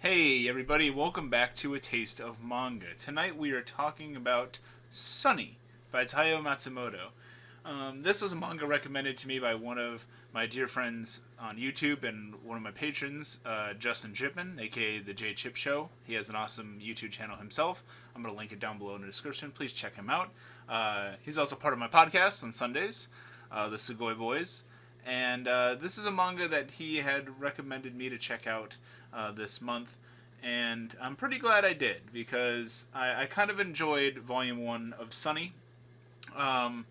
Hey everybody, welcome back to A Taste of Manga. Tonight we are talking about Sunny by Taiyo Matsumoto. This was a manga recommended to me by one of my dear friends on YouTube and one of my patrons, Justin Chipman, aka The J Chip Show. He has an awesome YouTube channel himself. I'm going to link it down below in the description. Please check him out. He's also part of my podcast on Sundays, The Sugoi Boys. And this is a manga that he had recommended me to check out this month, and I'm pretty glad I did because I kind of enjoyed Volume 1 of Sunny. Taiyo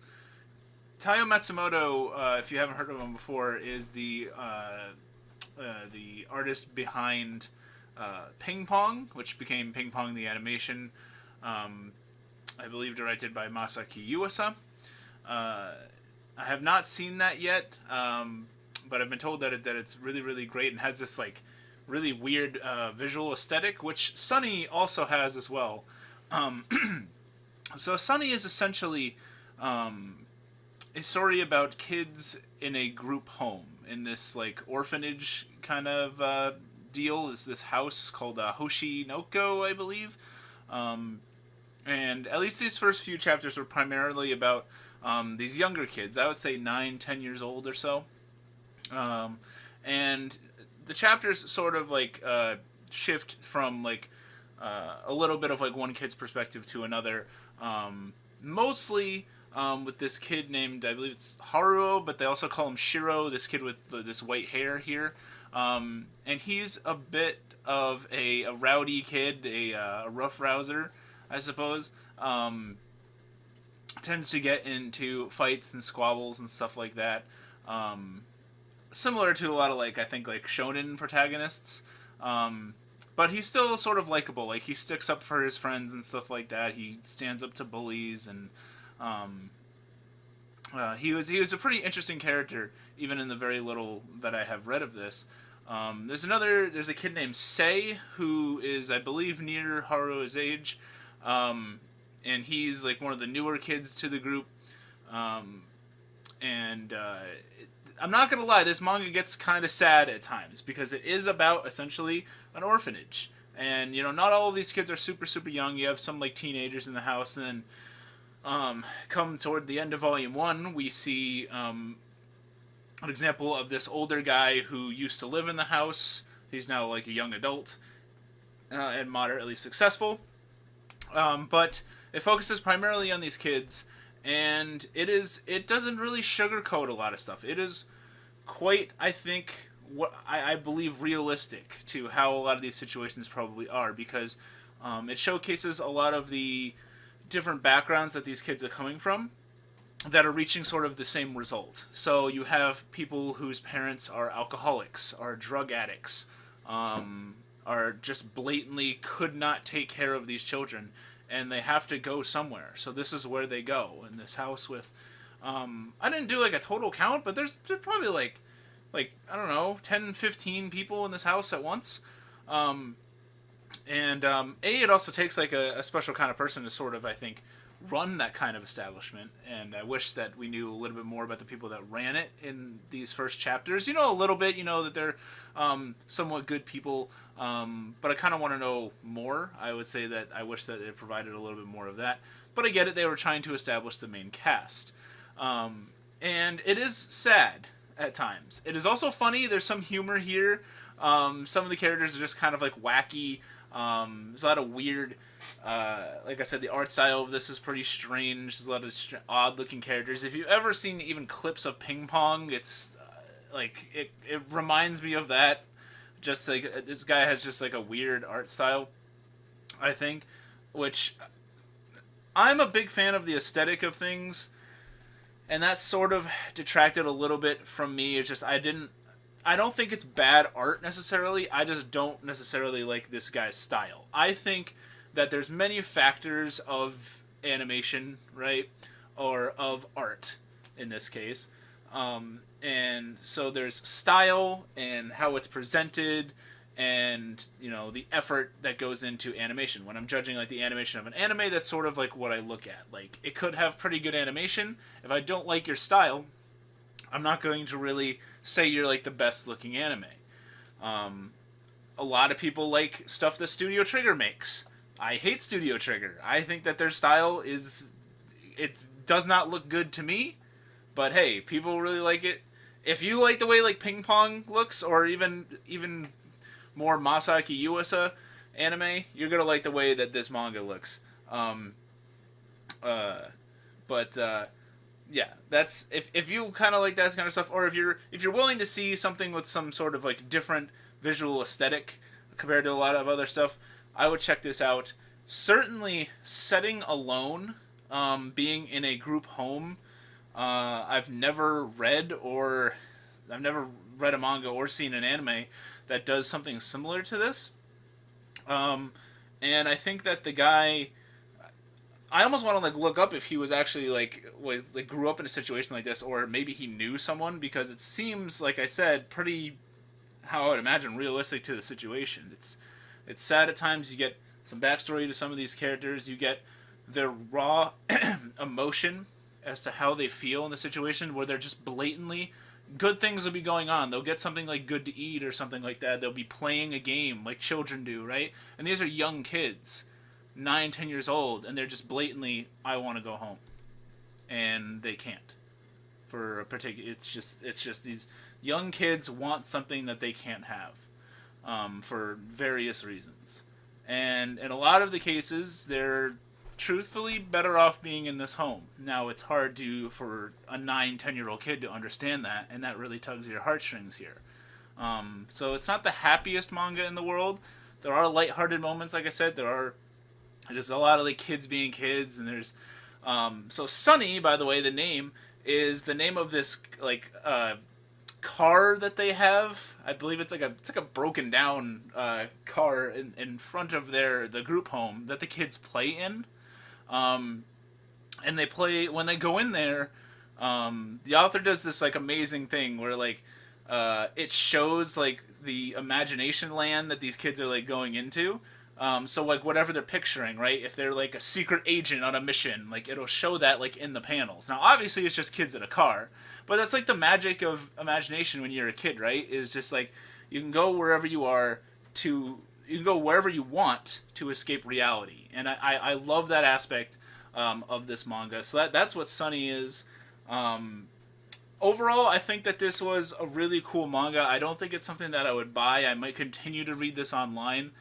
Matsumoto, if you haven't heard of him before, is the artist behind Ping Pong, which became Ping Pong the animation, I believe directed by Masaki Yuasa. I have not seen that yet, but I've been told that it's really, really great and has this like really weird visual aesthetic, which Sunny also has as well. So Sunny is essentially a story about kids in a group home in this like orphanage kind of deal. Is this house called Hoshi Noko, I believe, and at least these first few chapters were primarily about these younger kids. I would say 9, 10 years old or so, and the chapters sort of like shift from like a little bit of like one kid's perspective to another. Mostly with this kid named, I believe it's Haruo, but they also call him Shiro. This kid with this white hair here, and he's a bit of a rowdy kid, a rough rouser, I suppose. Tends to get into fights and squabbles and stuff like that. Similar to a lot of like I think like shonen protagonists. But he's still sort of likable. Like he sticks up for his friends and stuff like that. He stands up to bullies, and he was a pretty interesting character even in the very little that I have read of this. There's a kid named Sei who is, I believe, near Haruo's age. And he's like one of the newer kids to the group. And I'm not gonna lie, this manga gets kind of sad at times because it is about essentially an orphanage, and you know not all of these kids are super super young. You have some like teenagers in the house, and then come toward the end of volume 1, we see an example of this older guy who used to live in the house. He's now like a young adult and moderately successful, but it focuses primarily on these kids, and it doesn't really sugarcoat a lot of stuff. It is quite, I think, what I believe realistic to how a lot of these situations probably are, because it showcases a lot of the different backgrounds that these kids are coming from that are reaching sort of the same result. So you have people whose parents are alcoholics, are drug addicts, are just blatantly could not take care of these children, and they have to go somewhere. So this is where they go, in this house with I didn't do like a total count, but there's probably like I don't know, 10, 15 people in this house at once. It also takes like a special kind of person to sort of, I think, run that kind of establishment, and I wish that we knew a little bit more about the people that ran it in these first chapters. You know a little bit, you know that they're somewhat good people, but I kind of want to know more. I would say that I wish that it provided a little bit more of that, but I get it, they were trying to establish the main cast. And it is sad at times. It is also funny. There's some humor here. Some of the characters are just kind of like wacky. There's a lot of weird, like I said, the art style of this is pretty strange. There's a lot of odd-looking characters. If you've ever seen even clips of Ping Pong, it's like it reminds me of that. Just like this guy has just like a weird art style, I think, which I'm a big fan of the aesthetic of things, and that sort of detracted a little bit from me. It's just I don't think it's bad art necessarily. I just don't necessarily like this guy's style. I think that there's many factors of animation, right, or of art in this case, and so there's style and how it's presented, and you know the effort that goes into animation. When I'm judging like the animation of an anime, that's sort of like what I look at. Like it could have pretty good animation. If I don't like your style, I'm not going to really say you're like the best looking anime. a lot of people like stuff that Studio Trigger makes. I hate Studio Trigger. I think that their style is, it does not look good to me, but hey, people really like it. If you like the way like Ping Pong looks, or even more Masaaki Yuasa anime, you're gonna like the way that this manga looks. But yeah, that's if you kind of like that kind of stuff, or if you're willing to see something with some sort of like different visual aesthetic compared to a lot of other stuff, I would check this out. Certainly, setting alone, being in a group home, I've never read a manga or seen an anime that does something similar to this. And I think that the guy, I almost want to like look up if he was actually was grew up in a situation like this, or maybe he knew someone, because it seems, like I said, pretty, how I would imagine, realistic to the situation. It's sad at times. You get some backstory to some of these characters. You get their raw emotion as to how they feel in the situation, where they're just blatantly, good things will be going on. They'll get something like good to eat or something like that. They'll be playing a game like children do, right? And these are young kids, 9, 10 years old, and they're just blatantly, I want to go home, and they can't. For a particular, it's just these young kids want something that they can't have, for various reasons, and in a lot of the cases, they're truthfully better off being in this home. Now, it's hard for a 9, 10-year-old kid to understand that, and that really tugs at your heartstrings here. So it's not the happiest manga in the world. There are lighthearted moments, like I said. There's a lot of like kids being kids, and there's so Sunny, by the way, the name is the name of this like car that they have. I believe it's like a broken down car in front of the group home that the kids play in. And they play, when they go in there, the author does this like amazing thing where like it shows like the imagination land that these kids are like going into. So like whatever they're picturing, right? If they're like a secret agent on a mission, like it'll show that like in the panels. Now obviously it's just kids in a car, but that's like the magic of imagination when you're a kid, right? Is just like you can go wherever you are you can go wherever you want to escape reality. And I love that aspect of this manga. So that's what Sunny is. Overall, I think that this was a really cool manga. I don't think it's something that I would buy. I might continue to read this online.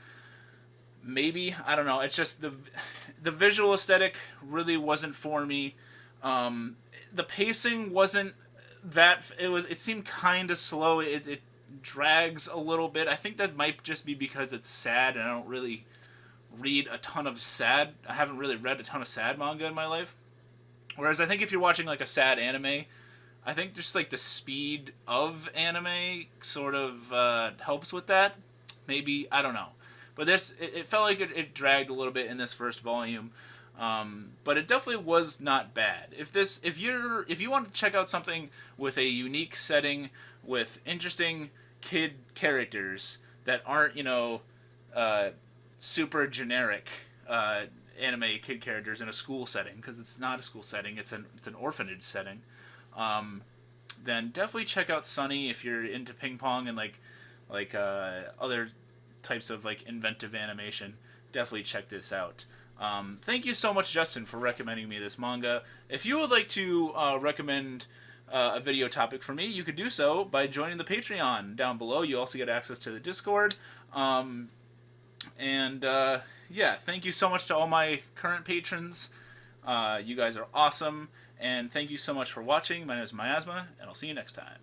Maybe. I don't know. It's just the visual aesthetic really wasn't for me. The pacing wasn't that... It seemed kind of slow. It drags a little bit. I think that might just be because it's sad, and I don't really read a ton of sad... I haven't really read a ton of sad manga in my life. Whereas I think if you're watching like a sad anime, I think just like the speed of anime sort of helps with that. Maybe, I don't know. But it felt like it dragged a little bit in this first volume. But it definitely was not bad. If you want to check out something with a unique setting, with interesting kid characters that aren't, super generic anime kid characters in a school setting, because it's not a school setting, it's an orphanage setting, then definitely check out Sunny if you're into ping pong and like other types of like inventive animation. Definitely check this out. Thank you so much, Justin, for recommending me this manga. If you would like to recommend a video topic for me, you could do so by joining the Patreon down below. You also get access to the Discord. Yeah, thank you so much to all my current patrons. You guys are awesome. And thank you so much for watching. My name is Miasma, and I'll see you next time.